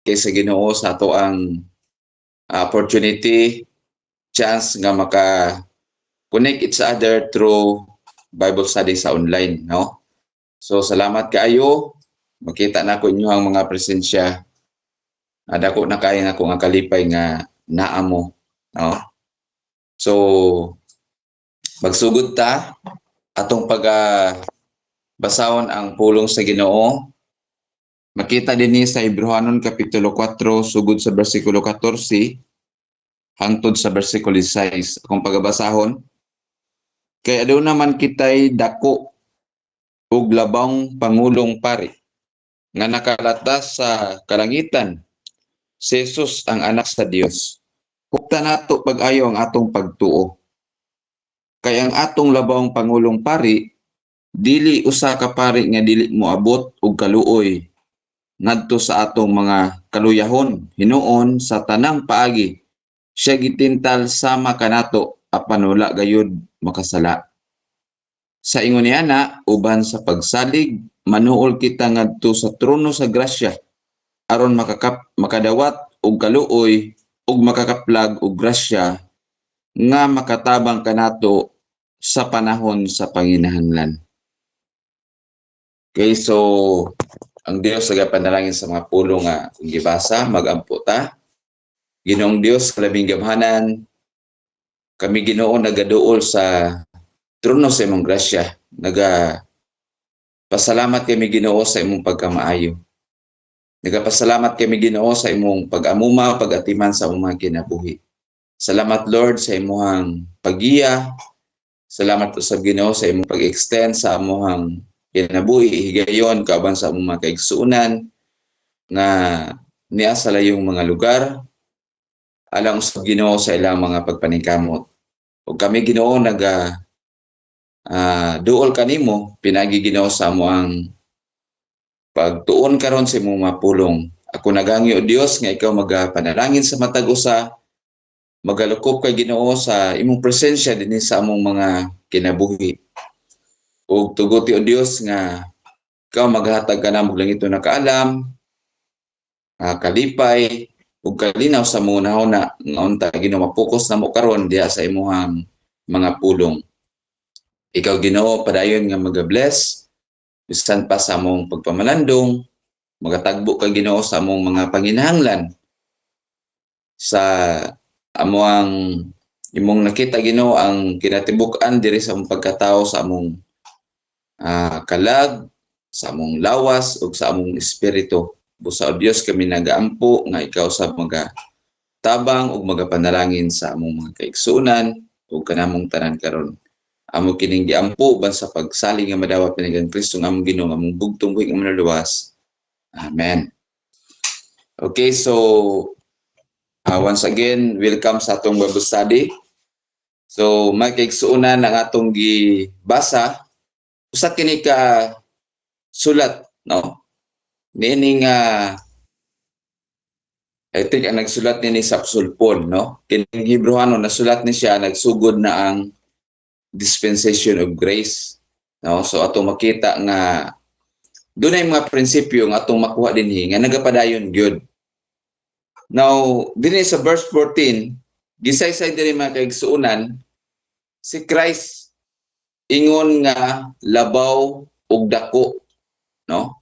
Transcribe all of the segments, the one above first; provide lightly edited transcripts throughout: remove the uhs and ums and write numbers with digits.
kay sa Ginoo sa ato ang opportunity, chance nga maka-connect each other through Bible study sa online, no? So salamat kaayo. Makita na ko inyo ang mga presensya. Dako na kaya nga ko nga kalipay nga naa mo, no? So magsugod ta atong basahon ang pulong sa Ginoo. Makita dinhi sa Hebrehanon kapitulo 4 sugod sa bersikulo 14 hangtod sa bersikulo 16. Akong pagabasahon, kay aduna naman kitay dako ug labang pangulong pari nga nakalatas sa kalangitan, si Jesus ang anak sa Dios. Hukta nato pag-ayo ang atong pagtuo. Kay ang atong labang pangulong pari dili usa ka pari nga dili moabot og kaluoy ngadto sa atong mga kaluyahon, hinuon sa tanang paagi siya gitintal sama kanato apan wala gayud makasala. Sa ingon niya na uban sa pagsalig manuol kita ngadto sa trono sa grasya aron makadawat og kaluoy ug makakaplag og grasya nga makatabang kanato sa panahon sa panginahanglan. Okay, so ang Dios nagapanalangin sa mga pulong nga kung gibasa, magampo ta. Ginoong Dios, kalabing gamhanan, kami Ginoo nagaduol sa trono sa imong grasya. Pasalamat kami Ginoo sa imong pagkamaayo. Nagapasalamat kami Ginoo sa imong pag-amuma, pag-atiman sa imong mga kinabuhi. Salamat Lord sa imong pag-iya. Salamat sa Ginoo sa imong pag-extend sa imong kinabuhi, higayon kauban sa among mga kaigsuonan nga niya sa layong mga lugar alang sa Ginoo sa ilang mga pagpaningkamot. Ug kami Ginoo duol kanimo pinagi Ginoo sa among pagtuon karon sa imong mga pulong. Ako nagangi o Dios nga ikaw magapanalangin sa matag usa, magalukop kay Ginoo sa imong presensya dinhi sa among mga kinabuhi. Ug tuguti o Dios nga ikaw maghatag ka na lang ito na kaalam, kalipay, ug kalinaw sa mga nahuna nga unta Ginoo mapokus na mo karon diha sa imong mga pulong. Ikaw Ginoo padayon nga mag-bless bisan pa sa among pagpamalandong, magatagbo ka Ginoo sa among mga panginahanglan sa among imong nakita Ginoo ang kinatibuk-an diri sa among pagkatao sa among kalag, sa among lawas ug sa among espiritu. Busa o Dios kami nagaampo nga ikaw sa tabang ug magapanalangin sa among mga kaigsuonan ug kanamong tanan karon. Amo kining giampo ban sa pagsalig nga madawat pinigang Kristo nga among Ginoo among bugtong buhig nga manluwas. Amen. Okay, so once again, welcome sa atong Bible study. So may kaigsuonan ang atong gibasa. Usa kini ka sulat, no? Meaning I think ang nagsulat ni sa Apostol Paul, no? Kining Hebreano nasulat ni siya nagsugod na ang dispensation of grace, no? So atong makita nga dunay mga prinsipyo nga atong makuha dinhi nga nagapadayon gyud. Now, dinhi sa verse 14, gisaysay diri mga kaigsuonan si Christ ingon nga labaw ug dako, no?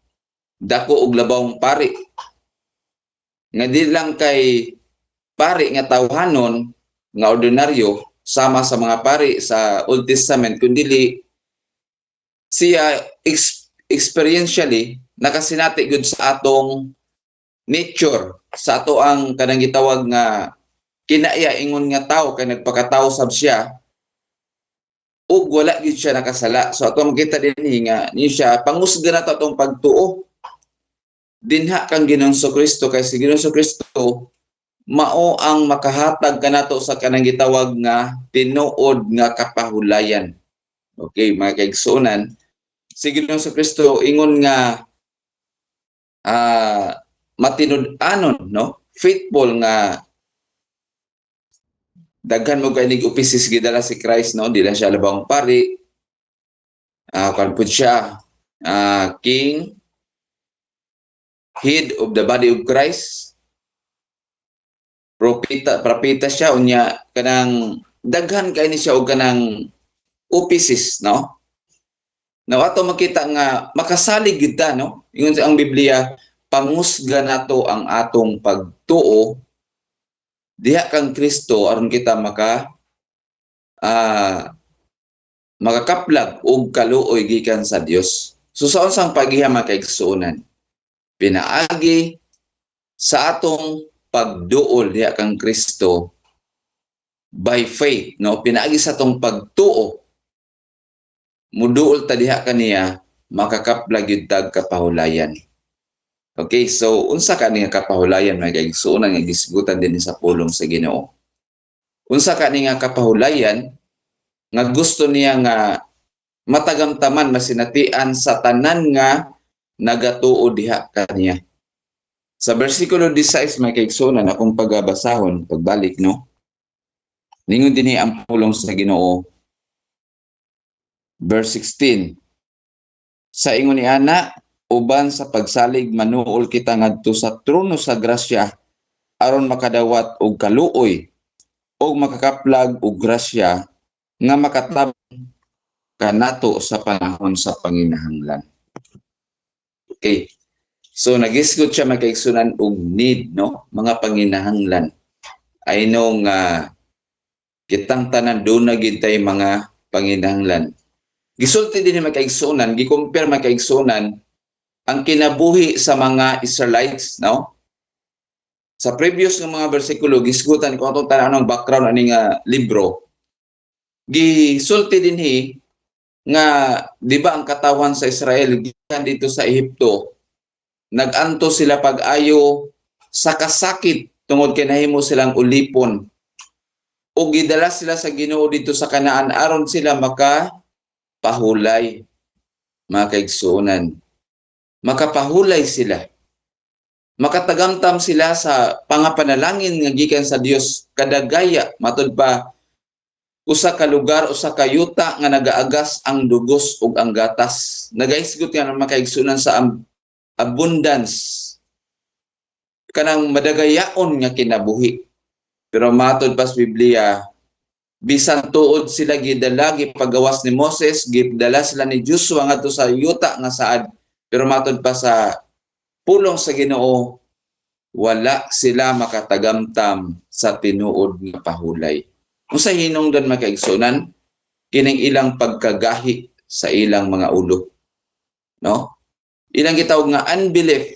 Dako ug labawng pari. Nga di lang kay pari nga tawhanon nga ordinaryo sama sa mga pari sa Old Testament kundi siya experientially nakasinati gud sa atong nature, sa ato ang kanang gitawag nga kinaiya ingon nga tawo kay nagpakatawo sab siya ug wala gid siya nakasala. So ato makita dinhi nga ni siya pangusga nato atong pagtuo dinha kang Ginoong Kristo kay si Ginoong Kristo mao ang makahatag kanato sa kanang gitawag nga tinuod nga kapahulayan. Okay, mga kaigsuonan, si Ginoong Kristo ingon nga matinud-anon, no? Faithful nga daghan mo kay nig-opisis gidala si Christ, no? Dila siya labang pari. Kan pud siya king, head of the body of Christ, propeta siya unya kanang daghan kay ni siya og kanang opisis, no? Now ato makita nga makasalig gid ta, no? Ingon sa ang Biblia, pangusga nato ang atong pagtuo diha kang Kristo aron kita makakaplag og kaluoy gikan sa Dios. So sa unsang paghihama kay igsuonan, pinaagi sa atong pagduol diha kang Kristo by faith, no? Pinaagi sa atong pagtuo muduol ta diha kaniya makakaplag gyud tag kapahulayan. Okay, so unsa kani nga kapahulayan mga kaigsuonan nga gisgutan din sa pulong sa Ginoo. Unsa kani nga kapahulayan nga gusto niya nga matagamtaman masinatian sa tanan nga nagatuo diha kaniya. Sa bersikulo 16 mga kaigsuonan akong pagbabasahon pagbalik, no. Ningon dinhi ang pulong sa Ginoo. Verse 16. Sa ingon ni ana uban sa pagsalig manuol kita ngadto sa trono sa grasya aron makadawat og kaluoy og makakaplag og grasya nga makatabang kanato sa panahon sa panginahanglan. Okay. So nagisgot siya makaigsunan og need, no, mga panginahanglan. I know nga kitang tanan do na gid tay mga panginahanglan. Gisulti din makaigsunan, gi-compare makaigsunan ang kinabuhi sa mga Israelites, no? Sa previous nga mga bersikulo gisgutan ko atong tanan ng background ani nga libro. Gisulti dinhi nga di ba ang katawan sa Israel gikan dito sa Ehipto, naganto sila pag-ayo sa kasakit tungod kay nahimo silang ulipon. O gidala sila sa Ginoo dito sa Kanaan aron sila makapahulay, mga kaigsuonan. Makapahulay sila. Makatagamtam sila sa pangapanalangin nga gikan sa Dios kadagaya matud pa usa ka lugar, usa ka yuta nga nagaagas ang dugos ug ang gatas. Nagaisgot nga makaigsunan sa abundance kanang madagayaon nga kinabuhi. Pero matud pa sa Biblia, bisan tuod sila gidala gipagawas ni Moses, gidala sila ni Joshua ngadto sa yuta nga saad. Pero matud pa sa pulong sa Ginoo, wala sila makatagamtam sa tinuod nga pahulay. Unsa hinungdan makaigsunan? Kining ilang pagkagahi sa ilang mga ulo. No? Ilang gitawag nga unbelief.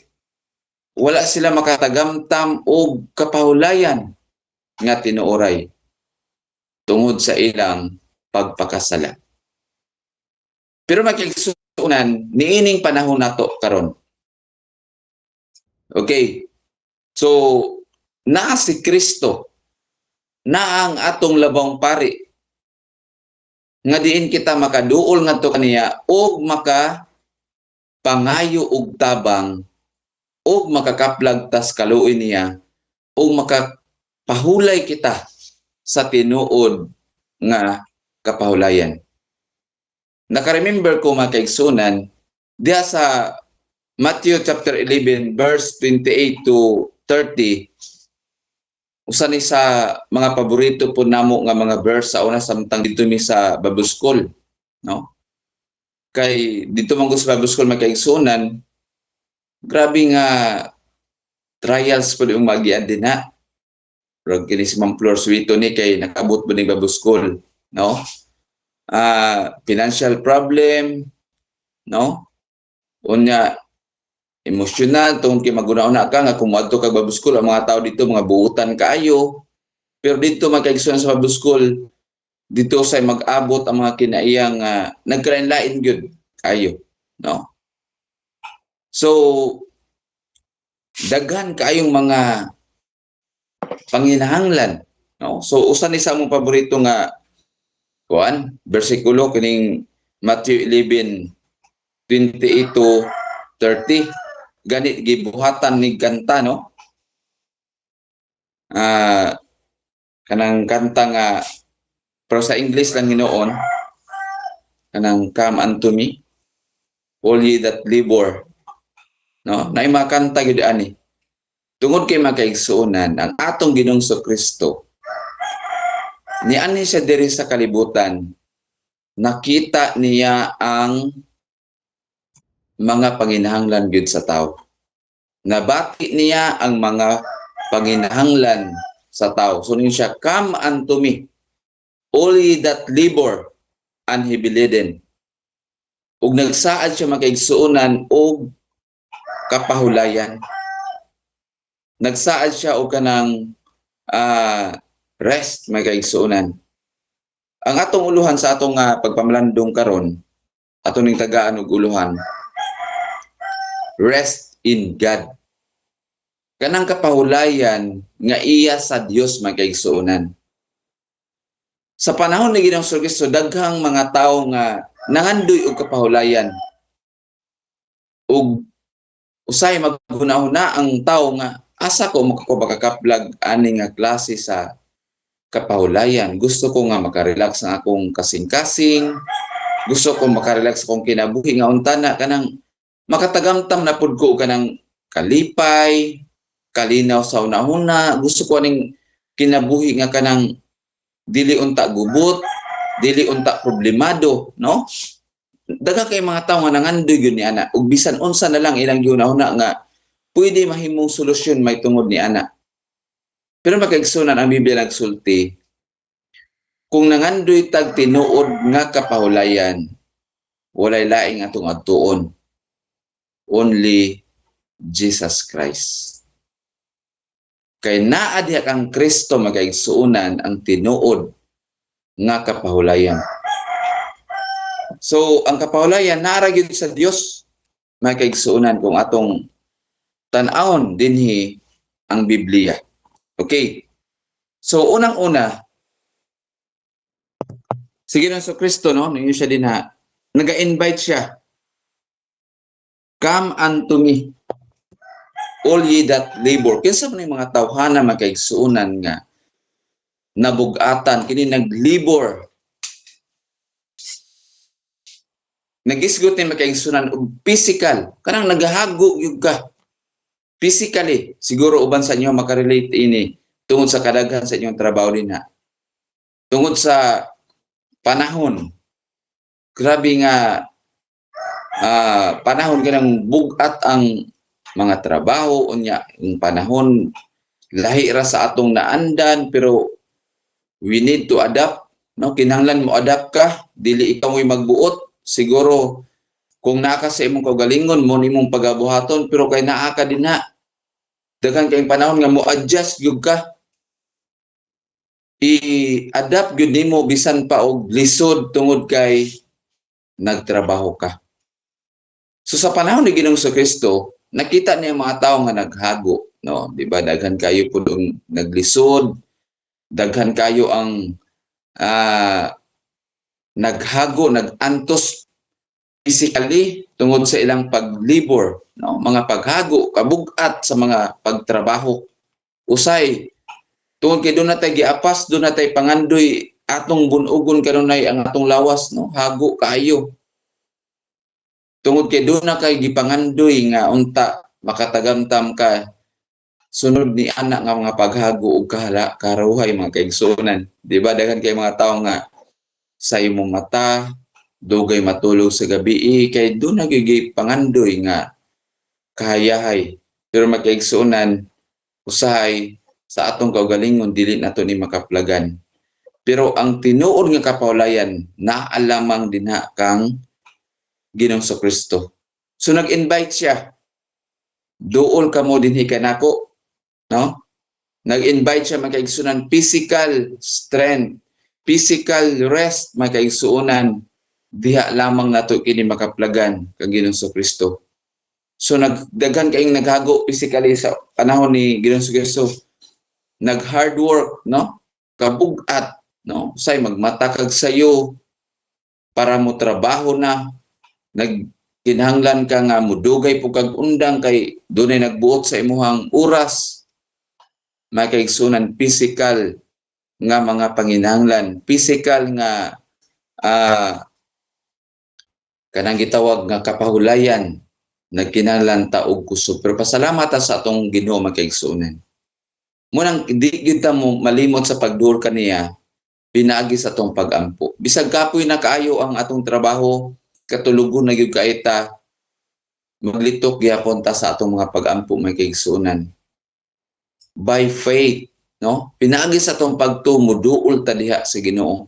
Wala sila makatagamtam og kapahulayan nga tinuoray tungod sa ilang pagpakasala. Pero makaigsunan niining panahon nato karon. Okay. So, naa si Kristo, na ang atong labang pari, nga diin kita makaduol ngadto kaniya, og makapangayo og tabang, og makakaplag tas kaluoy niya, og makapahulay kita sa tinuod nga kapahulayan. Naka-remember ko mga kaigsunan, diya sa Matthew chapter 11 verse 28 to 30, usa ni sa mga paborito po namo nga mga verse sa una samtang dito mi sa Bible School, no? Kay dito man ko sa Bible School makaigsunan, grabe nga trials po yung magian din na. Pero kini si Ma'am Flor Suito ni kay nakabot po ni Bible School, no? Financial problem, no? Unya emosyonal tungod kay maguna-una ka nga kung moadto kag Bible School, ang mga tao dito mga buutan kaayo. Pero dito makaigsunan sa Bible School, dito say mag-abot ang mga kinaiyang nagkalain-lain gyud kayo, no? So daghan kaayong mga panginahanglan, no? So usa ni sa among paborito nga kuan bersikulo kining Matthew 11:28 to 30. Ganit gibuhatan ni kanta, no? Kanang kanta nga pero sa English lang hinoon, kanang Come Unto Me, All Ye That Labor, no? Naay mga kanta gyud ani. Tungod kay makaigsuonan ang atong Ginoong Kristo, niani siya diri sa kalibutan, nakita niya ang mga panginahanglan gyud sa tao. Nabati niya ang mga panginahanglan sa tao. So niya siya, come unto me, all ye that labor and heavy laden. Ug nagsaad siya makaigsuonan og kapahulayan. Nagsaad siya og kanang rest makaigsuonan. Ang atong uluhan sa atong pagpamalandong karon, atong ning tagaan og uluhan, rest in God. Kanang kapahulayan nga iya sa Dios makaigsuonan. Sa panahon ni Ginoong Kristo, daghang mga tawo nga nangandoy og kapahulayan. Ug usay maghunahuna ang tawo nga asa ko makakaplag ani nga klase sa kapahulayan. Gusto ko nga makarelax ang akong kasing-kasing. Gusto ko makarelax akong kinabuhi nga untana kanang makatagamtam na pud ko kanang kalipay, kalinaw sa una-una. Gusto ko aning kinabuhi nga kanang dili unta gubot, dili unta problemado, no? Daga kay mga tawo nga nangandoy gyud ni ana ug bisan unsa na lang ilang giuna-una nga pwede mahimong solusyon may tungod ni ana. Pero makaigsunan ang Biblia nagsulti, kung nangandoy tag tinuod nga kapahulayan, walay laing atong adtuon, only Jesus Christ. Kay naa diha kang Kristo makaigsuonan ang tinuod nga kapahulayan. So ang kapahulayan nara gyud sa Dios makaigsuonan kung atong tan-awon dinhi ang Biblia. Okay. So unang-una, si Ginoong Kristo, no, ninyo siya din naga-invite siya. Come unto me, all ye that labor. Kinsa man yung mga tawhana makaigsuonan nga nabugatan kini naglibor. Nagisgot ni makaigsuonan og physical, kanang nagahago gyud ka. Physically, siguro uban sa inyo makarelate ini tungod sa kadaghan sa inyong trabaho din tungod sa panahon. Grabe nga panahon kanang bugat ang mga trabaho unya yung panahon lahi ra sa atong naandan pero we need to adapt, no? Kinahanglan mo adapt ka, dili ikaw mo'y magbuot. Siguro kung naa ka sa imong kaugalingon mo nimong pagabuhaton pero kay naa ka din daghan kay panahon nga mo adjust gyud ka, i-adapt gyud nimo bisan pa og lisod tungod kay nagtrabaho ka. So sa panahon ni Ginoong Kristo, nakita niya mga tao nga naghago, no? Di ba daghan kayo pud naglisod, daghan kayo ang naghago, nagantos physically tungod sa ilang paglibor, no? Mga paghago, kabugat sa mga pagtrabaho. Usay tungod kay doon natay giapas, doon natay pangandoy atong bunugon kanunay ang atong lawas, no? Hago kaayo. Tungod kay doon na kay gipangandoy nga unta makatagamtam ka sunod ni anak nga mga paghago ug karuhay mga kaigsuonan. Di ba daghan kay mga tawo nga sa imong mata dugay matulog sa gabi kay doon na gyud pangandoy nga kahayahay. Pero makaigsuonan usahay sa atong kaugalingon dili nato ni makaplagan. Pero ang tinuod nga kapahulayan naalamang dinha kang Ginoong Kristo. So nag-invite siya. Duol ka mo dinhi kanako, no? Nag-invite siya makaigsuonan physical strength, physical rest makaigsuonan diha lamang nato kini makaplagan kang Ginoong Kristo. So nagdaghan kayong naghago physically sa panahon ni Ginoong Kristo. Nag-hard work, no? Kabugat, no? Say magmatakag sayo para mo trabaho na. Nagkinahanglan ka nga mudugay po kag undang kay dunay nagbuot sa imuhang oras. May kaigsunan physical nga mga panginahanglan, physical nga kanang gitawag nga kapahulayan, nagkinahanglan ta og kusog. Pero pasalamat ta sa atong Ginoo makaigsuonan. Munang di kita mo malimot sa pagduol kaniya, pinaagi sa atong pagampo. Bisag kapoy na kaayo ang atong trabaho, katulugon na gyud kaita, maglitok gyapon ta sa atong mga pagampo makaigsuonan. By faith, no? Pinaagi sa atong pagtuo, duol ta diha sa Ginoo.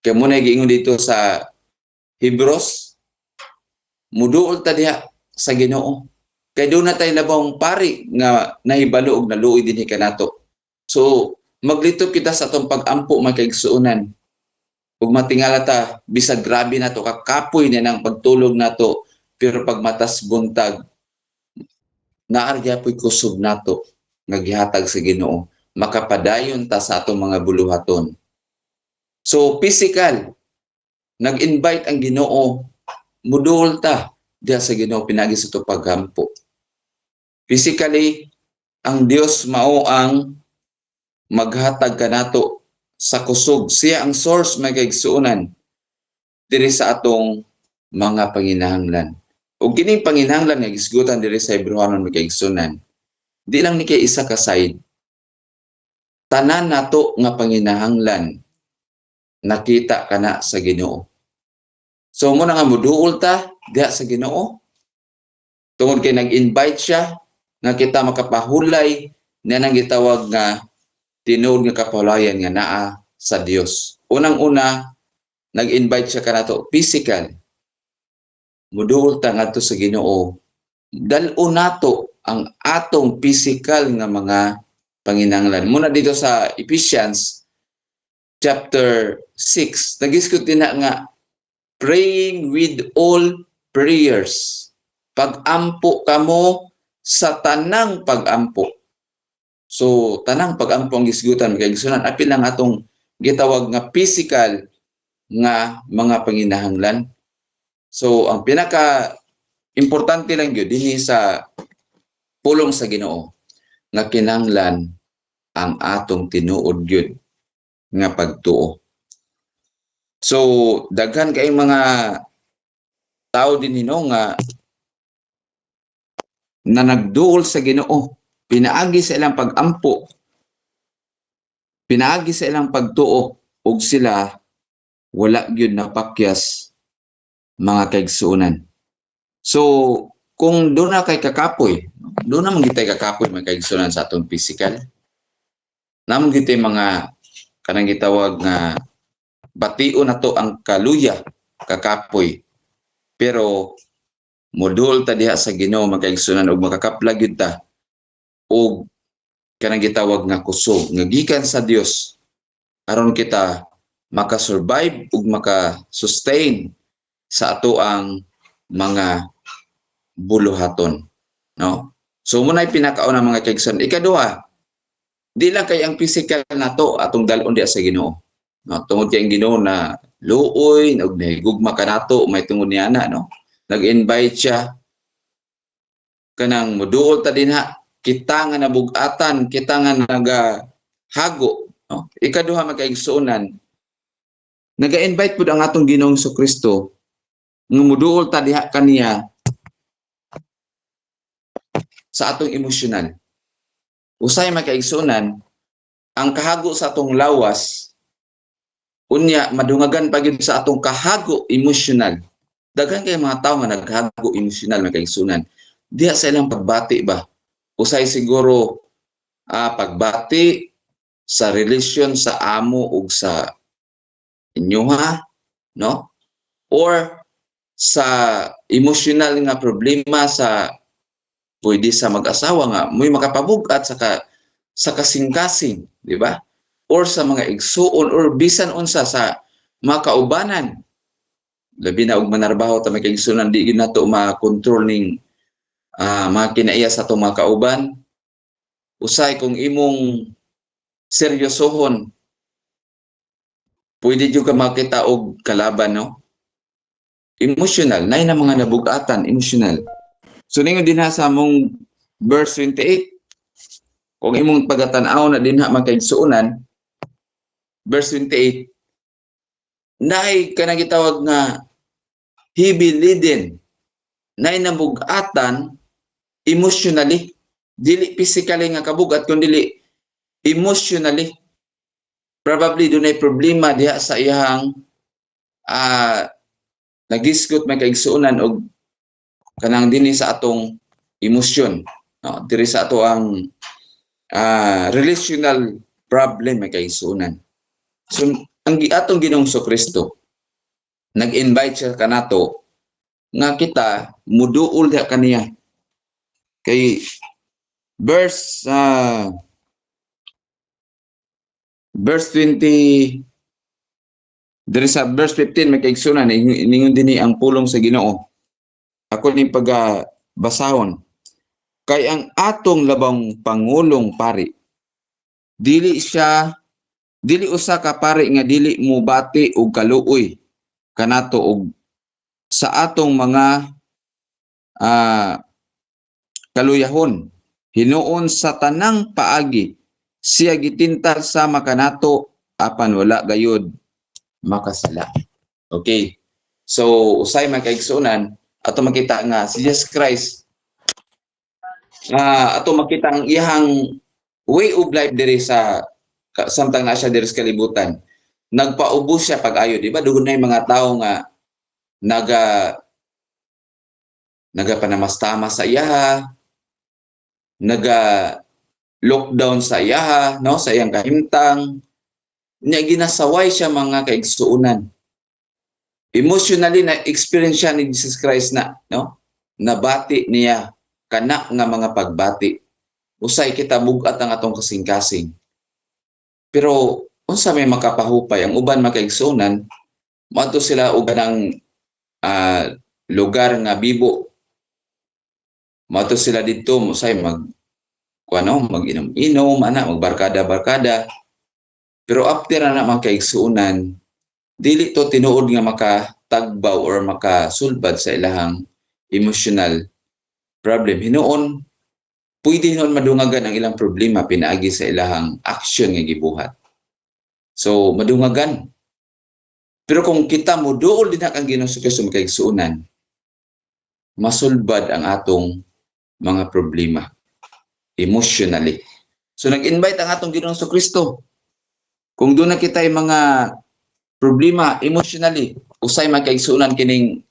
Kaya muna giingon dito sa Hebrews, muduol ta diha sa Ginoo. Kay doon na tayo labang pari nga nahibalo og naluoy dinhi kanato. So, maglitok kita sa atong pagampo makaigsuonan. Ug matingala ta bisag grabe nato kakapoy na nang pagtulog nato, pero pag matas buntag naar gyapon kusog nato nga gihatag sa Ginoo. Makapadayon ta sa atong mga buluhaton. So, physical, nag-invite ang Ginoo, muduol ta diha sa Ginoo pinagi sa atong paghampo. Physically, ang Dios mao ang maghatag kanato sa kusog. Siya ang source makaigsuonan diri sa atong mga panginahanglan. Ug kining panginahanglan nga gisgutan diri sa Hebrewanon makaigsuonan, di lang ni kay isa ka side. Tanan nato nga panginahanglan nakita kana sa Ginoo. So mo na nga muduol ta diha sa Ginoo. Tungod kay nag-invite siya nga kita makapahulay na nang gitawag nga tinuod nga kapahulayan nga naa sa Dios. Unang-una, nag-invite siya kanato physical. Muduol ta ngadto sa Ginoo. Dal-o nato ang atong physical nga mga panginahanglan. Muna dito sa Ephesians chapter 6, nag-diskut din na nga praying with all prayers. Pag-ampo kamo sa tanang pag-ampo. So, tanang pag-ampo ang gisgutan makaigsuonan apil lang atong gitawag nga physical nga mga panginahanglan. So, ang pinaka importante lang gyud dinhi sa pulong sa Ginoo nga kinahanglan ang atong tinuod gyud nga pagtuo. So, daghan kay mga tao dinhi no nga na nagduol sa Ginoo, pinaagi sa ilang pag-ampo, pinaagi sa ilang pagtuo, ug sila wala gyud napakyas mga kaigsuonan. So, kung doon na kay kakapoy, doon naman gitay kakapoy mga kaigsuonan sa atong physical. Namon gitay mga kanang gitawag nga batio na to ang kaluya, kakapoy. Pero modul ta diha sa Ginoo makaigsuonan ug makakaplag gyud ta og kanang gitawag nga kusog nga gikan sa Dios aron kita makasurvive ug maka-sustain sa ato ang mga buluhaton, no? So munay pinakauna mga kaigsuonan. Ikaduha, di lang kay ang physical nato atong dalon diha sa Ginoo, no? Tungod kay ang Ginoo na luoy ug nahigugma kanato may tungod niya na, no? Nag-invite siya kanang moduol ta dinha kita nga nabug-atan, kita nga nagahago, no? Ikaduha makaigsuonan, naga-invite pud ang atong Ginoong Kristo nga moduol ta diha kaniya sa atong emosyonal. Usay makaigsuonan, ang kahago sa atong lawas unya madungagan pa gyud sa atong kahago emosyonal. Daghan kay mga tawo nga naghago emosyonal makaigsuonan diha sa ilang pagbati ba. Usay siguro pagbati sa relasyon sa amo ug sa inyuha, no? Or sa emosyonal nga problema sa pwede sa mag-asawa nga may makapabugat sa kasing-kasing, di ba? Or sa mga igsuon or bisan unsa sa mga kaubanan. Labi na og manarbaho ta may kaigsuonan di gyud nato ma-control ning mga kinaiya sa atong mga kauban. Usay kung imong seryosohon, pwede jud ka makita og kalaban, no? Emotional, nay na mga nabugatan, emotional. So ningon dinha sa among verse 28, kung imong pagatan-aw na dinha makaigsuonan, verse 28, naay kanang gitawag nga heavy laden na inabugatan emotionally, dili physically nga kabugat kundi emotionally. Probably dunay problema diha sa iyang nagisgot may kaigsuonan og kanang dinhi sa atong emosyon, no? Diri sa ato ang relational problem may kaigsuonan. So ang atong Ginoong Kristo nag-invite siya kanato nga kita muduol diha kaniya. Kay verse 20, diri sa verse 15 may kaigsuonan ningon dinhi ang pulong sa Ginoo. Ako ning basahon. Kay ang atong labang pangulong pari dili usa ka pari nga dili mo bati og kaluoy kanato og sa atong mga kaluyahon. Hinuon sa tanang paagi siya gitintal sama kanato apan wala gayud makasala. Okay. So usay man kaigsuonan ato makita nga si Jesus Christ ato makita ang iyang way of life diri sa samtang na siya diri sa kalibutan. Nagpaubos siya pag-ayo, di ba? Dugon na yung mga tao nga nagapanamastama sa iya, naga-lockdown sa iya, no? Sa iyang kahimtang. Niya ginasaway siya mga kaigsuonan. Emotionally na experience siya ni Jesus Christ na, no? Nabati niya kana nga mga pagbati. Usay kita bugat ang atong kasing-kasing. Pero unsa may makapahupay ang uban makaigsuonan, moadto sila og kanang lugar nga bibo. Moadto sila didto usay mag-inom-inom, magbarkada-barkada. Pero after na makaigsuonan, dili to tinuod nga makatagbaw or makasulbad sa ilahang emotional problem. Pwede hinuon madungagan ang ilang problema pinaagi sa ilahang action nga gibuhat. So madungagan. Pero kung kita mo duol din ang Ginoong Kristo makaigsuonan, masulbad ang atong mga problema emotionally. So nag-invite ang atong Ginoong Kristo. Kung doon na kita yung mga problema emotionally, usay makaigsuonan kining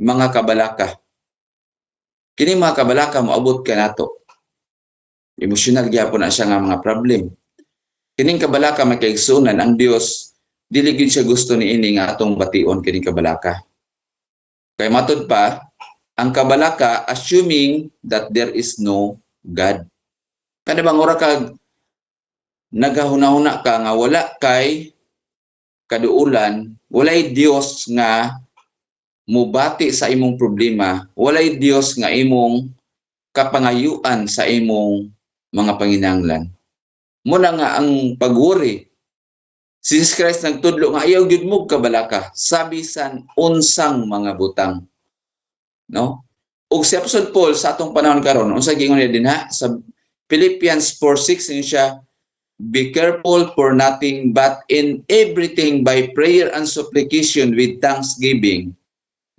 mga kabalaka. Kining mga kabalaka moabot ka nato. Emotional gyapon na siya nga mga problem. Kining kabalaka makaigsuonan ang Dios dili gid siya gusto niini nga atong bation kining kabalaka. Kay matud pa ang kabalaka assuming that there is no God. Kada bang ora kag nagahuna-huna ka nga wala kay kaduulan, walay Dios nga mubati sa imong problema, walay Dios nga imong kapangayuan sa imong mga panginahanglan. Muna nga ang pagwori, si Jesus Christ nagtudlo nga ayaw gyud mo kabalaka, sabisan unsang mga butang. No? Ug si Apostol Paul sa atong panahon karon, unsa gingon niya dinha sa Philippians 4:6 siya, be careful for nothing but in everything by prayer and supplication with thanksgiving,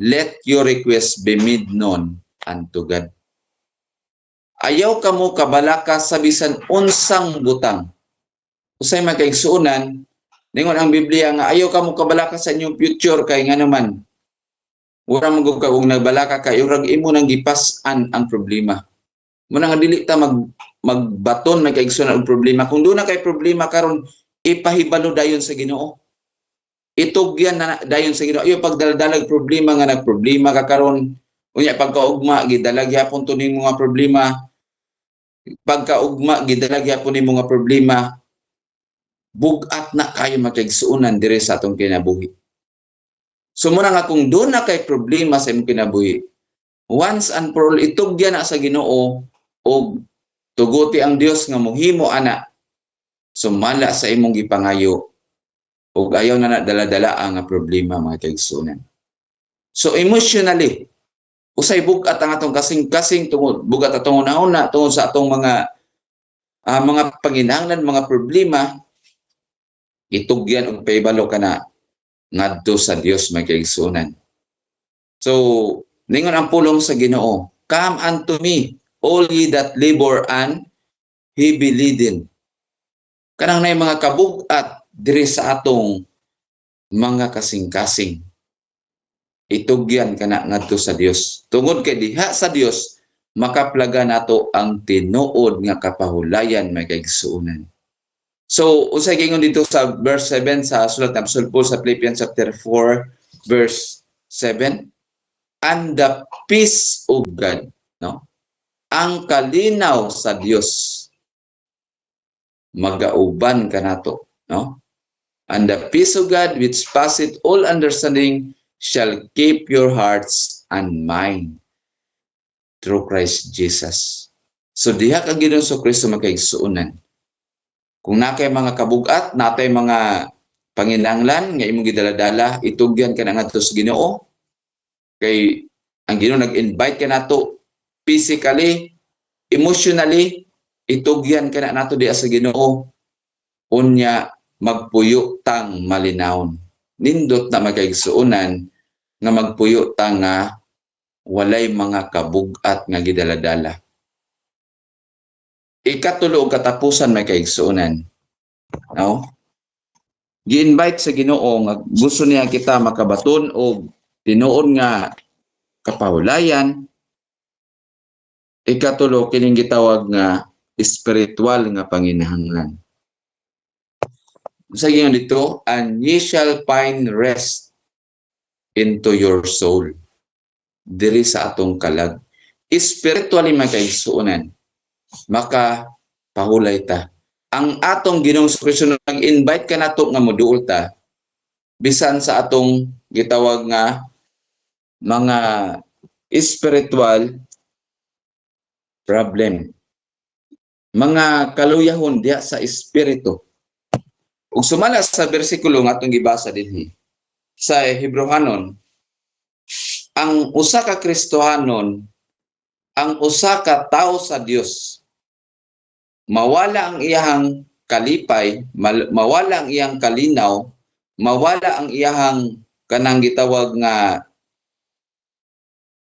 let your requests be made known unto God. Ayaw ka mo kabalaka sa bisan unsang butang. Usay makaigsuonan, ningon ang Biblia nga ayaw ka mo kabalaka sa inyong future kay nga naman. Wala man ka og nagbalaka kay urag imo nang gipas-an ang problema. Muna nga dili ta magbaton may kaigsuonan og problema. Kung doon na kay problema karon ipahibalo dayon sa Ginoo. Itugyan na dayon sa Ginoo. Ayaw pagdaldalag problema nga nagproblema ka karon. Unya pagkaugma gidalag yapon to ning mga problema. Pagkaugma gidalag yapon ning mga problema. Bugat na kayo makaigsuonan dire sa atong kinabuhi. So muna nga kung doon na kay problema sa imong kinabuhi, once and for all itugyan na sa Ginoo og tuguti ang Dios nga mohimo ana sumala sa imong gipangayo ug ayaw na dala-dala ang problema mga kaigsuonan. So emotionally usay bugat ang atong kasing-kasing tungod bugat atong una-una tungod sa atong mga panginahanglan, mga problema, itugyan og paibalo kana ngadto sa Dios may kaigsuonan. So Ningon ang pulong sa Ginoo, "Come unto me, all ye that labor and heavy laden." Kanang nay mga kabug-at diri sa atong mga kasing-kasing. Itugyan kana ngadto sa Dios. Tungod kay diha sa Dios makaplaga nato ang tinuod nga kapahulayan may kaigsuonan. So, unsay gingon dito sa verse 7 sa sulat ni Apostol Paul sa Philippians chapter 4 verse 7? And the peace of God, no? Ang kalinaw sa Dios magauban kanato, no? And the peace of God which passeth all understanding shall keep your hearts and mind through Christ Jesus. So diha ka Ginoong Kristo makaigsuonan. Kung nakay mga kabugat, natay mga panginahanglan nga imong gidaladala, itugyan ka na ngadto sa Ginoo. Kay ang Ginoo nag-invite ka nato physically, emotionally, itugyan ka na nato diha sa Ginoo. Unya magpuyo tang malinawon. Nindot na makaigsuonan nga magpuyo tang nga walay mga kabugat nga gidaladala. Ikatulo og katapusan may kaigsuonan. No? Gi-invite sa Ginoo nga gusto niya kita makabaton og tinuod nga kapahulayan. Ikatulo kining gitawag nga espiritual nga panginahanglan. Sa gingon dito, and ye shall find rest into your soul. Diri sa atong kalag. Spiritually may kaigsuonan. Maka pahulay ta. Ang atong Ginoong Kristo nag-invite ka nato nga moduol ta bisan sa atong gitawag nga mga spiritual problem. Mga kaluyahon diha sa espiritu. Ug sumala sa bersikulo nga atong gibasa dinhi sa Hebrehanon, ang usa ka Kristohanon, ang usa ka tawo sa Dios, mawala ang iyahang kalipay, mawala ang iyang kalinaw, mawala ang iyahang kanang gitawag nga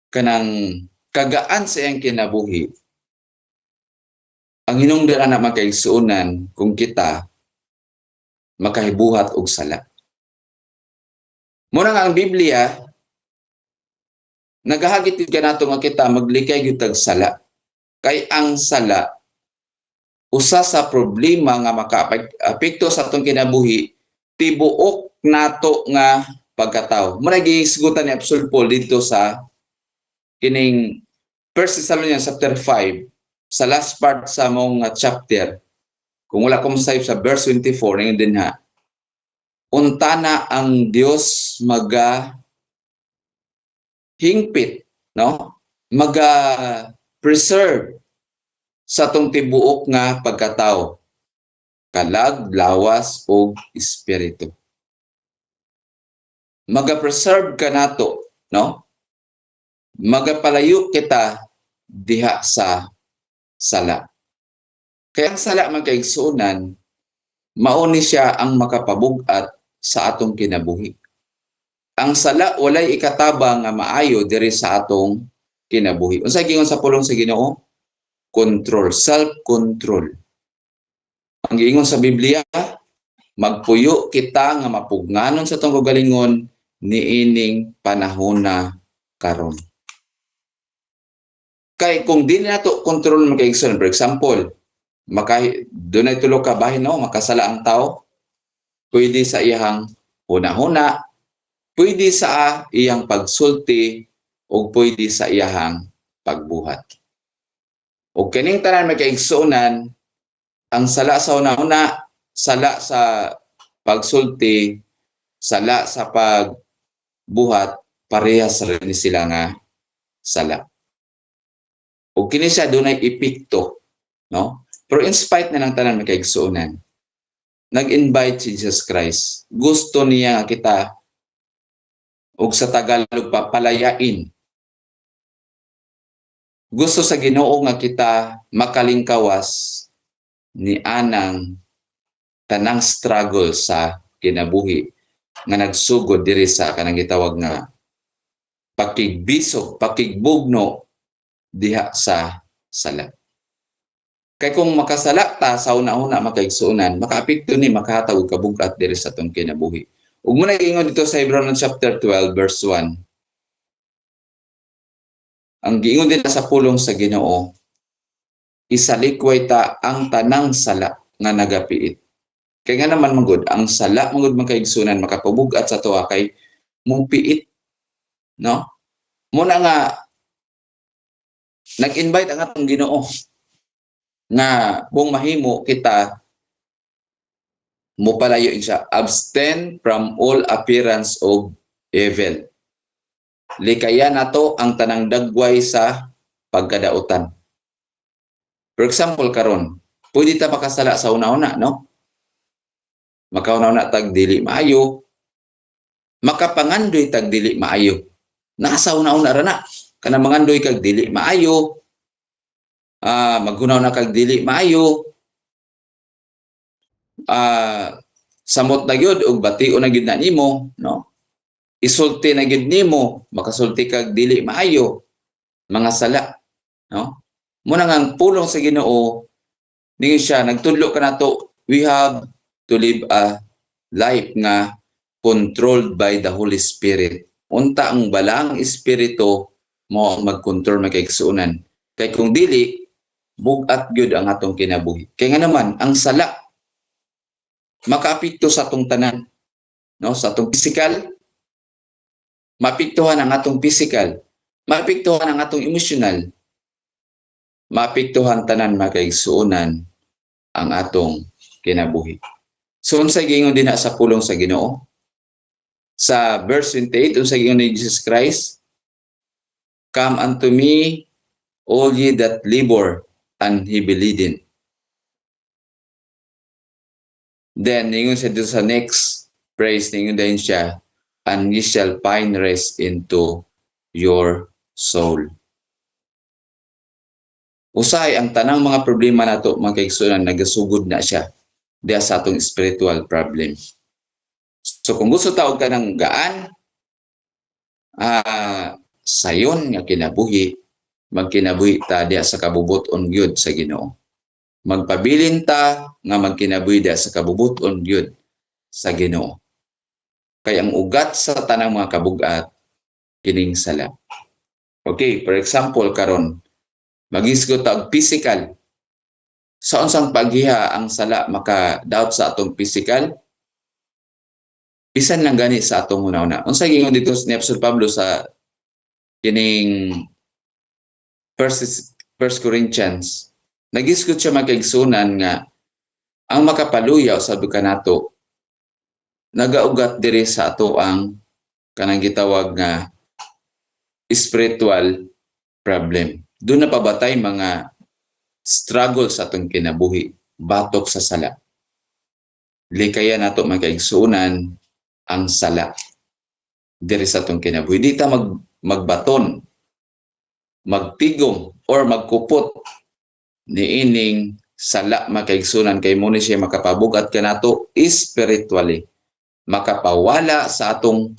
kanang kagaan sa iyang kinabuhi. Ang hinungdan na makaigsuonan kung kita makahibuhat og sala. Muna nga ang Biblia nagahagit ka nato nga kita maglikay gyud tag sala. Kay ang sala usa sa problema nga makaapekto sa atong kinabuhi tibuok nato nga pagkatao. Muna gisgutan ni Apostol Paul dito sa kining 1 Thessalonians chapter 5 sa last part sa mong chapter. Kung wala ko masayip sa verse 24 ngayon din ha. Untana ang Dios maga hingpit, no? Maga preserve sa tong tibuok nga pagkatao, kalag, lawas o espiritu. Maga-preserve ka nato, no? Magapalayo kita diha sa sala. Kaya ang sala man kaigsuonan, mao ni siya ang makapabugat sa atong kinabuhi. Ang sala walay ikatabang nga maayo diri sa atong kinabuhi. Unsay gingon sa pulong sa Ginoo? Control, self-control. Ang giingon sa Biblia, magpuyo kita nga mapugnanon sa atong kagalingon niining panahona karon. Kay kung di nato control makaigsoon, for example, dunay tulo ka bahin no, makasala ang tao, pwede sa iyang huna-huna, pwede sa iyang pagsulti, o pwede sa iyang pagbuhat. O kining tanan may kaigsuonan, ang sala sa una-una, sala sa pagsulti, sala sa pagbuhat, parehas rin sila nga sala. O kini siya dunay epekto, no? Pero in spite na ng tanan may kaigsuonan, nag-invite si Jesus Christ. Gusto niya kita og sa Tagalog papalayain. Gusto sa Ginoo nga kita makalingkawas ni anang tanang struggle sa kinabuhi nga nagsugod diri sa kanang gitawag nga pakigbisog, pakigbugno diha sa sala. Kay kung makasala ta sa una-una makaigsuonan, makaapekto ni makahatag og kabugat diri sa atong kinabuhi. Ug muna ingon dito sa Hebrews chapter 12 verse 1. Ang giingon din sa pulong sa Ginoo, isalikway ta ang tanang sala nga nagapiit. Kay nga naman manggod, ang sala manggod makaigsuonan makapabugat sa tuwa kay mupiit, no? Muna nga nag-invite ang atong Ginoo nga kung mahimo kita mopalayo siya, abstain from all appearance of evil. Likaya nato ang tanang dagway sa pagkadautan. For example karon, pwede ta makasala sa una-una, no? Makauna-una tag dili maayo, makapangandoy tag dili maayo. Nasa una-una ra na, kana mangandoy kag dili maayo, maghunaw na kag dili maayo, samot na gyud og bation na gyud na nimo, no? Isulti na gyud nimo, makasulti kag dili maayo, mga sala, no? Muna nga ang pulong sa Ginoo ninyo siya nagtudlo kanato, we have to live a life nga controlled by the Holy Spirit. Unta ang balang espiritu mo mag-control makaigsuonan. Kay kung dili bugat gyud ang atong kinabuhi. Kay nga naman ang sala makaapekto sa atong tanan, no? Sa atong physical, maapektuhan ang atong physical, maapektuhan ang atong emotional, maapektuhan tanan makaigsuonan ang atong kinabuhi. So unsay giingon dinha sa pulong sa Ginoo? Sa verse 28 unsay giingon ni Jesus Christ? Come unto me, all ye that labor and heavy laden. Then ningon siya dito sa next phrase, ningon din siya, and ye shall find rest into your soul. Usay ang tanang mga problema nato mga kaigsuonan nagasugod na siya diya sa atong spiritual problem. So kung gusto ta og kanang gaan, sayon nga kinabuhi, magkinabuhi ta diya sa kabubuton gyud sa Ginoo. Magpabilin ta nga magkinabuhi diya sa kabubuton gyud sa Ginoo. Kay ang ugat sa tanang mga kabugat kining sala. Okay, for example karon magisgot ta og physical. Sa unsang paghiha ang sala maka-doubt sa atong physical? Bisan lang gani sa atong una-una. Unsa giingon dito ni Apostol Pablo sa kining 1 Corinthians, nagisgot siya makaigsunan nga ang makapaluyaw sabi kanato nagaugat diri sa ato ang kanang gitawag nga spiritual problem. Doon na pabatay mga struggle sa atong kinabuhi, batok sa sala. Likaya nato makaigsunan ang sala diri sa atong kinabuhi. Di ta magbaton, magtigom or magkupot niining sala makaigsunan kay mo ni siya makapabugat kanato spiritually, makapawala sa atong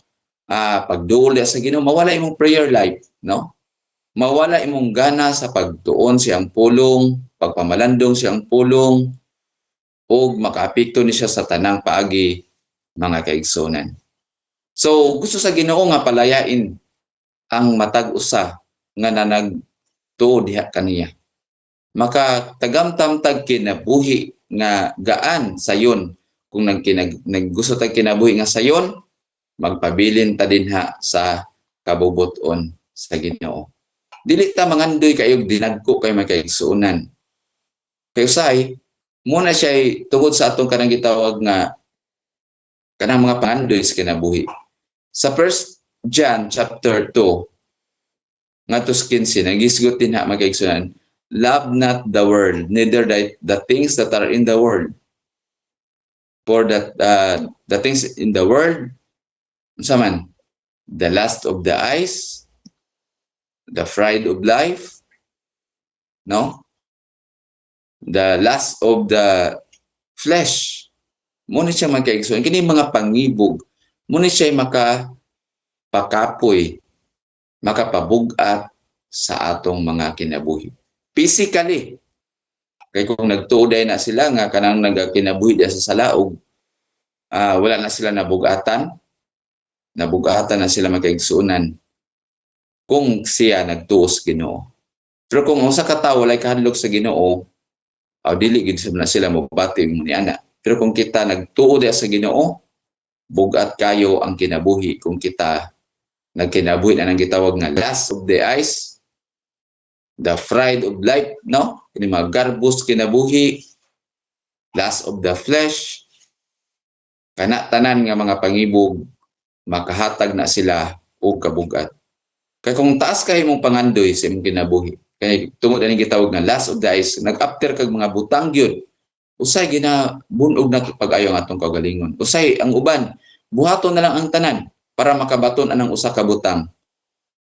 pagduol sa Ginoo, mawala imong prayer life, no? Mawala imong gana sa pagtuon siyang pulong, pagpamalandong siyang pulong, o makaapekto ni siya sa tanang paagi mga kaigsunan. So gusto sa Ginoo nga palayain ang matag usa nga nanagtuo diha kaniya. Maka tagamtam-tag kinabuhi nga gaan sayon. Kung gusto tag kinabuhi nga sayon, magpabilin ta dinha sa kabubuton sa Ginoo. Dili ta mangandoy kayog dinagko kay makaigsuonan. Kay usay muna siya tungod sa atong kanang gitawag nga kanang mga pangandoy sa kinabuhi. Sa 1 John chapter 2 ngadto 15 nagisgot dinha makaigsuonan, love not the world, neither the things that are in the world. For that the things in the world, unsa man, the lust of the eyes, the pride of life, no? The lust of the flesh. Muna siya makaigsuon. Kini mga pangibog. Muna siya makapakapoy makapabugat sa atong mga kinabuhi. Physically, kay kung nagtuoday na sila nga kanang nagkinabuhi diya sa salaog, wala na sila nabugatan na sila makaigsuunan kung siya nagtuos Ginoo. Pero kung usa ka tawo walay kahadlok sa Ginoo, dili gid na sila mobati mo ni ana. Pero kung kita nagtuo diya sa Ginoo, bugat kayo ang kinabuhi. Kung kita nagkinabuhi na nang gitawag nga lust of the eyes, the pride of life, no? Kini mga garbos kinabuhi, lust of the flesh, kana tanan nga mga pangibog, makahatag na sila og kabugat. Kaya kung taas kayo mong pangandoy sa imong kinabuhi, kaya tungod ani gitawag nga lust of the eyes, nag-after kag mga butang gyud, usay ginabunog na pag-ayo nga atong kagalingon. Usay ang uban, buhaton na lang ang tanan para makabaton anang usa ka butang.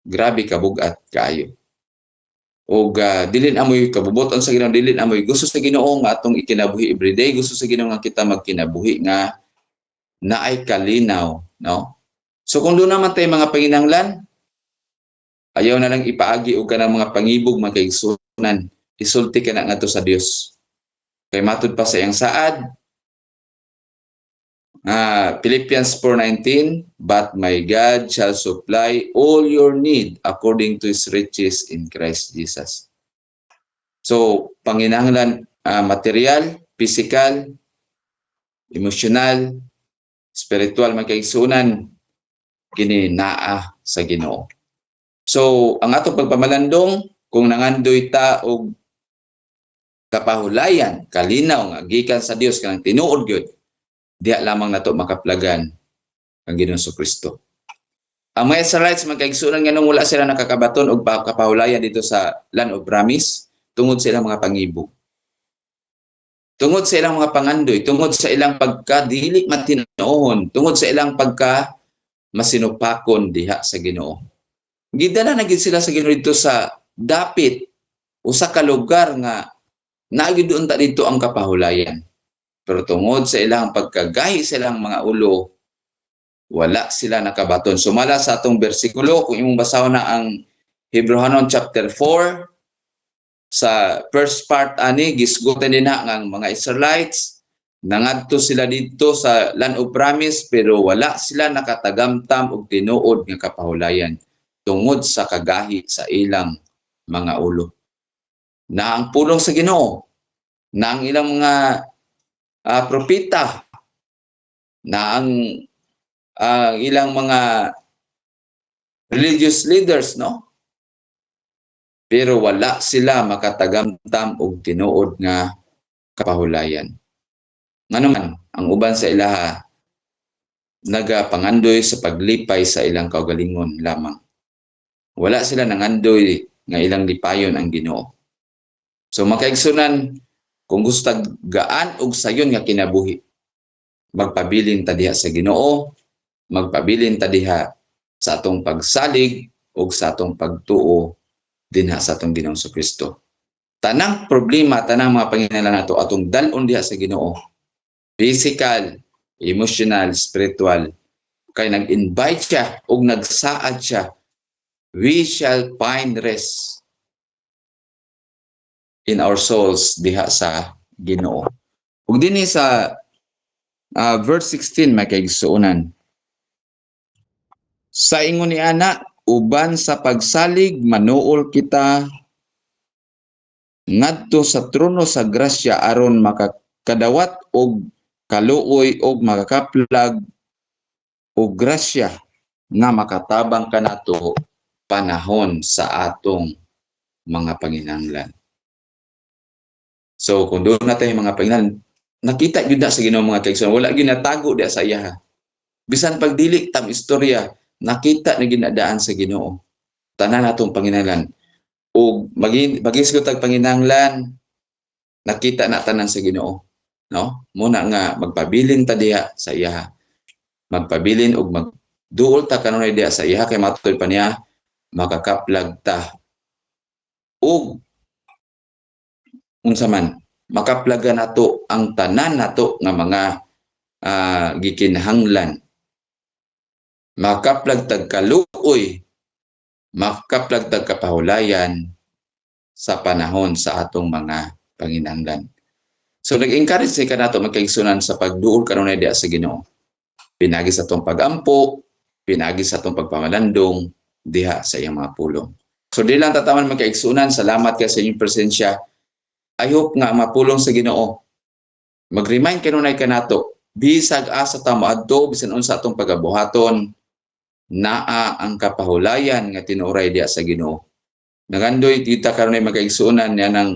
Grabe kabugat kaayo. O dilin amoy kabubuton sa Ginoo, dilin amoy gusto sa Ginoo nga atong ikinabuhi everyday, gusto sa Ginoo nga kita magkinabuhi nga naay kalinaw, no? So kung doon naman tayo mga panginahanglan, ayaw na lang ipaagi og kanang mga pangibog makaigsunan, isulti ka na ngadto sa Dios. Kay matud pa sa iyang saad, Philippians 4:19, but my God shall supply all your need according to His riches in Christ Jesus. So, panginahanglan, material, physical, emotional, spiritual, magkaigsunan, kini naa sa Ginoo. So, ang atong pagpamalandong, kung nangandoy ta og kapahulayan, kalinaw nga gikan sa Dios kanang tinuod gyud, diha lamang nato makaplagan ang Ginoong Kristo. Ang mga Israelites magkaigsunan nganong wala sila nakakabaton og kapahulayan dito sa Land of Promise tungod sa ilang mga pangibog. Tungod sa ilang mga pangandoy, tungod sa ilang pagkadili matinoon, tungod sa ilang pagka masinupakon diha sa Ginoo. Gidala na gid sila sa Ginoo dito sa dapit usa ka lugar nga naagid doon ta dito ang kapahulayan. Pero tungod sa ilang pagkagahi sa ilang mga ulo, wala sila nakabaton. Sumala sa atong bersikulo, kung imong basahon na ang Hebrehanon chapter 4, sa first part ani, gisgutan nila ang mga Israelites, nangadto sila dito sa Land of Promise, pero wala sila nakatagamtam og tinuod nga kapahulayan tungod sa kagahi sa ilang mga ulo. Na ang pulong sa Ginoo, na ang ilang mga propeta, na ang ilang mga religious leaders, no? Pero wala sila makatagamtam og tinuod nga kapahulayan. Nganuman, ang uban sa ilaha nagapangandoy sa paglipay sa ilang kaugalingon lamang. Wala sila nangandoy nga ilang lipayon ang Ginoo. So makaigsunan, kung gusto gaan og sayon nga kinabuhi, magpabilin ta diha sa Ginoo, magpabilin ta diha sa atong pagsalig ug sa atong pagtuo dinha sa atong Ginoong Kristo. Tanang problema, tanang mga panginahanglan nato atong dalon diha sa Ginoo. Physical, emotional, spiritual. Kay nag-invite siya ug nagsaad siya, we shall find rest in our souls diha sa Ginoo. Ug dinhi sa verse 16 may kaigsuonan. Sa ingon ni ana, uban sa pagsalig manuol kita ngadto sa trono sa grasya aron makakadawat og kaluoy og makakaplag og grasya nga makatabang kanato panahon sa atong mga panginahanglan. So kung doon natin yung mga panginahanglan, nakita yun na sa Ginoo mga kaigsuonan, wala ginatago diya sa iya. Bisan pagdili tam istorya, nakita na ginadaan sa Ginoo. Tanan natong panginahanglan. O magisgot tag panginahanglan, nakita na tanan sa Ginoo. No? Muna nga magpabilin ta diha sa iya. Magpabilin og magduol ta kanunay diha sa iya kay matuod pa niya makakaplag ta. Og unsa man makaplagan nato ang tanan nato nga mga gikinahanglan. Makaplag tag kaluoy makaplagtag kapahulayan sa panahon sa atong mga panginahanglan. So nag-encourage ni kanato magkaigsunan sa pagduol kanunay diha sa Ginoo. Pinagi sa atong pagampo, pinagi sa atong pagpamalandong diha sa iyang mga pulong. So di lang tataman magkaigsunan, salamat kay sa inyong presensya. I hope nga mapulong sa Ginoo. Mag-remind kanunay kanato, bisag asa ta moadto bisan unsa atong pagabuhaton, naa ang kapahulayan nga tinuray diha sa Ginoo. Nagandoy kita karon ay magkaigsunan niya ng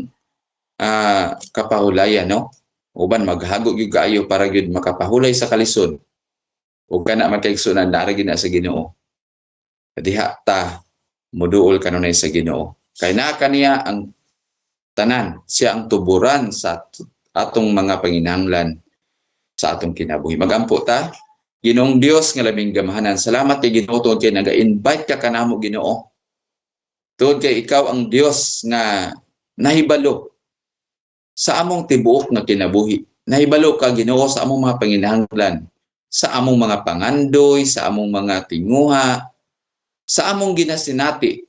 kapahulayan, no? Uban maghagog gyud kaayo para gyud makapahulay sa kalisod. Ug kana magkaigsunan na gid na sa Ginoo. Diha ta moduol kanunay sa Ginoo. Kay naa kaniya ang tanan, siya ang tuburan sa atong mga panginahanglan sa atong kinabuhi. Magampo ta, Ginoong Dios nga labing gamahanan. Salamat kay Ginoo tungod kay naga-invite ka kanamo Ginoo. Tungod kay ikaw ang Dios nga nahibalo sa among tibuok nga kinabuhi. Nahibalo ka Ginoo sa among mga panginahanglan, sa among mga pangandoy, sa among mga tinguha, sa among ginasinati.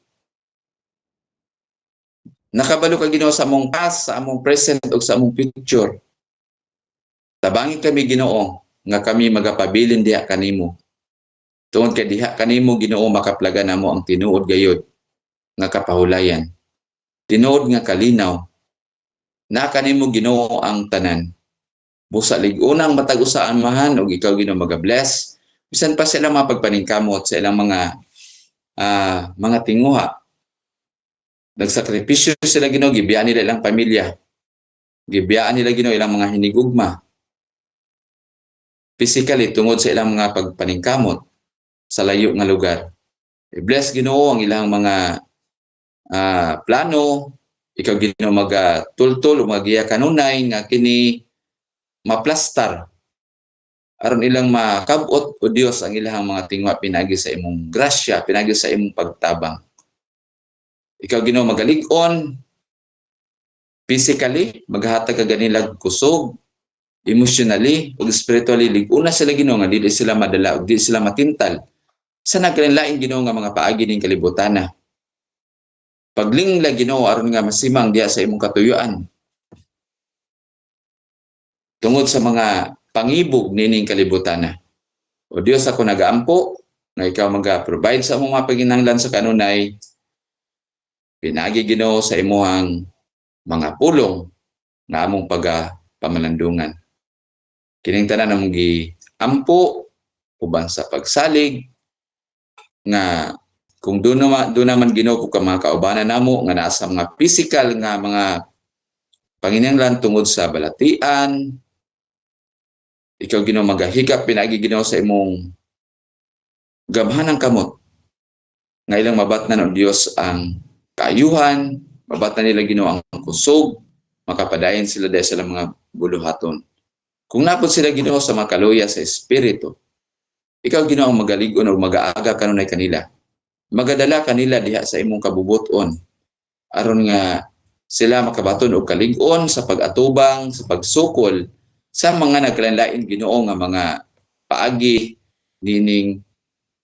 Nakabalo ka Ginoo sa among past, sa among present ug sa among future. Tabangi kami Ginoo nga kami magapabilin diha kanimo. Tungod kay diha kanimo Ginoo makaplaga namo ang tinuod gayod nga kapahulayan. Tinuod nga kalinaw. Na kanimo Ginoo ang tanan. Busa lig-unang matag usa amahan ug ikaw Ginoo maga-bless. Bisan pa sila mga pagpaningkamot sa ilang mga tinguha. Nagsakripisyo sila Ginoo, gibiyaan nila ilang pamilya. Gibiyaan nila Ginoo ilang mga hinigugma. Physically tungod sa ilang mga pagpaningkamot sa layo nga lugar. I-bless Ginoo ang ilang mga plano. Ikaw Ginoo magatultol o magiya kanunay nga kini maplastar aron ilang makabot o Dios ang ilang mga tingwa pinagi sa imong grasya, pinagi sa imong pagtabang. Ikaw Ginoo magalig-on physically, maghatag ka ganilang kusog, emotionally ug spiritually, lig-una sila Ginoo nga dili sila madala ug dili sila matintal sa naglain-lain Ginoo nga mga paagi ning kalibutana. Paglingla Ginoo aron nga masimang diha sa imong katuyuan. Tungod sa mga pangibog nining kalibutana. O Dios ako nagaampo nga ikaw maga-provide sa among mga panginahanglan sa kanunay. Pinagi Ginoo sa imong mga pulong nga among pamalandungan. Kining tanan among giampo uban sa pagsalig nga kung doon naman Ginoo ko ka mga kaubanan namo nga naa sa mga physical nga mga panginahanglan tungod sa balatian, ikaw Ginoo magahigap pinagi Ginoo sa imong gamhanang kamot nga ilang mabatnan o Dios ang kaayuhan, mabatnan nila Ginoo ang kusog, makapadayon sila dahil sa mga buluhaton. Kung napod sila Ginoo sa makaluya sa espiritu, ikaw Ginoo ang magalig-on o mag-aaga kanunay kanila. Magadala kanila diha sa imong kabubuton aron nga sila makabaton og kalig-on sa pag-atubang, sa pagsukol sa mga naglain-lain Ginoo nga mga paagi nining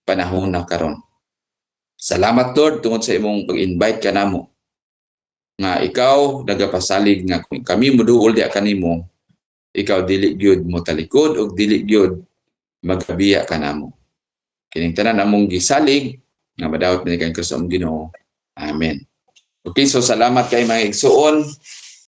panahon na karon. Salamat Lord tungod sa imong pag-invite kanamo nga ikaw nagapasalig nga kung kami moduol diha kanimo, ikaw dili gyud mo talikod ug dili gyud magabiya kanamo. Kining tanan among gisalig nga madawat ni kang Kristo ang Ginoo. Amen. Okay, so salamat kay mga igsuon.